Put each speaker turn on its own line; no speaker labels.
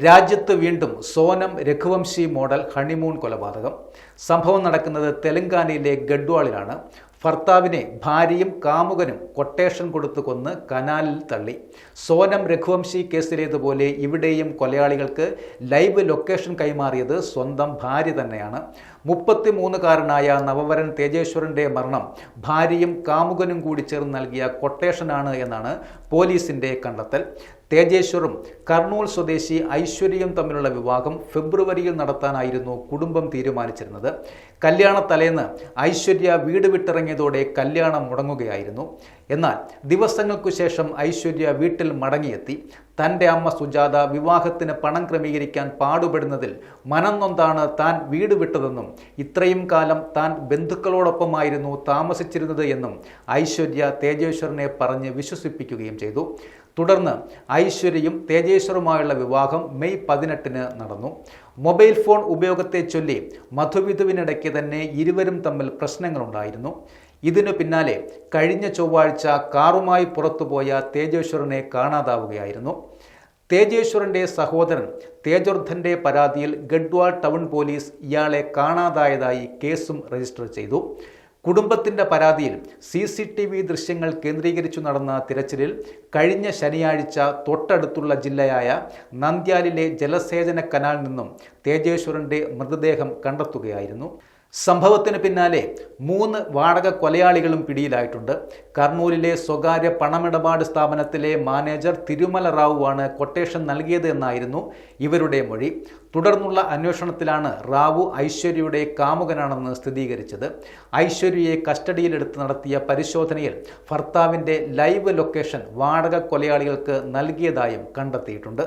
രാജ്യത്ത് വീണ്ടും Sonam Raghuvanshi model honeymoon കൊലപാതകം. സംഭവം നടക്കുന്നത് തെലങ്കാനയിലെ ഗഡ്വാളിലാണ്. ഭർത്താവിനെ ഭാര്യയും കാമുകനും കൊട്ടേഷൻ കൊടുത്തു കൊന്ന് കനാലിൽ തള്ളി. സോനം രഘുവംശി കേസിലേതുപോലെ ഇവിടെയും കൊലയാളികൾക്ക് ലൈവ് ലൊക്കേഷൻ കൈമാറിയത് സ്വന്തം ഭാര്യ തന്നെയാണ്. 33കാരനായ നവവരൻ തേജേശ്വറിന്റെ മരണം ഭാര്യയും കാമുകനും കൂടി ചേർന്ന് നൽകിയ കൊട്ടേഷനാണ് എന്നാണ് പോലീസിന്റെ കണ്ടെത്തൽ. തേജേശ്വറും കർണൂൽ സ്വദേശി ഐശ്വര്യയും തമ്മിലുള്ള വിവാഹം ഫെബ്രുവരിയിൽ നടത്താനായിരുന്നു കുടുംബം തീരുമാനിച്ചിരുന്നത്. കല്യാണ തലേന്ന് ഐശ്വര്യ വീട് വിട്ടിറങ്ങിയതോടെ കല്യാണം മുടങ്ങുകയായിരുന്നു. എന്നാൽ ദിവസങ്ങൾക്കു ശേഷം ഐശ്വര്യ വീട്ടിൽ മടങ്ങിയെത്തി. തൻ്റെ അമ്മ സുജാത വിവാഹത്തിന് പണം ക്രമീകരിക്കാൻ പാടുപെടുന്നതിൽ മനം നൊന്താണ് താൻ വീട് വിട്ടതെന്നും ഇത്രയും കാലം താൻ ബന്ധുക്കളോടൊപ്പമായിരുന്നു താമസിച്ചിരുന്നത് എന്നും ഐശ്വര്യ തേജേശ്വറിനെ പറഞ്ഞ് വിശ്വസിപ്പിക്കുകയും ചെയ്തു. തുടർന്ന് ഐശ്വര്യയും തേജേശ്വറുമായുള്ള വിവാഹം മെയ് 18 നടന്നു. മൊബൈൽ ഫോൺ ഉപയോഗത്തെ ചൊല്ലി മധുവിധുവിനിടയ്ക്ക് തന്നെ ഇരുവരും തമ്മിൽ പ്രശ്നങ്ങളുണ്ടായിരുന്നു. ഇതിനു പിന്നാലെ കഴിഞ്ഞ ചൊവ്വാഴ്ച കാറുമായി പുറത്തുപോയ തേജേശ്വറിനെ കാണാതാവുകയായിരുന്നു. തേജേശ്വറിന്റെ സഹോദരൻ തേജോർദ്ധന്റെ പരാതിയിൽ ഗഡ്വാൾ ടൗൺ പോലീസ് ഇയാളെ കാണാതായതായി കേസും രജിസ്റ്റർ ചെയ്തു. കുടുംബത്തിന്റെ പരാതിയിൽ CCTV ദൃശ്യങ്ങൾ കേന്ദ്രീകരിച്ചു നടന്ന തിരച്ചിലിൽ കഴിഞ്ഞ ശനിയാഴ്ച തൊട്ടടുത്തുള്ള ജില്ലയായ നന്ദ്യാലിലെ ജലസേചന കനാലിൽ നിന്നും തേജേശ്വറിന്റെ മൃതദേഹം കണ്ടെത്തുകയായിരുന്നു. സംഭവത്തിന് പിന്നാലെ 3 വാടക കൊലയാളികളും പിടിയിലായിട്ടുണ്ട്. കർണൂലിലെ സ്വകാര്യ പണമിടപാട് സ്ഥാപനത്തിലെ മാനേജർ തിരുമല റാവുവാണ് കൊട്ടേഷൻ നൽകിയത് എന്നായിരുന്നു ഇവരുടെ മൊഴി. തുടർന്നുള്ള അന്വേഷണത്തിലാണ് റാവു ഐശ്വര്യയുടെ കാമുകനാണെന്ന് സ്ഥിരീകരിച്ചത്. ഐശ്വര്യയെ കസ്റ്റഡിയിലെടുത്ത് നടത്തിയ പരിശോധനയിൽ ഭർത്താവിൻ്റെ ലൈവ് ലൊക്കേഷൻ വാടക കൊലയാളികൾക്ക് നൽകിയതായും കണ്ടെത്തിയിട്ടുണ്ട്.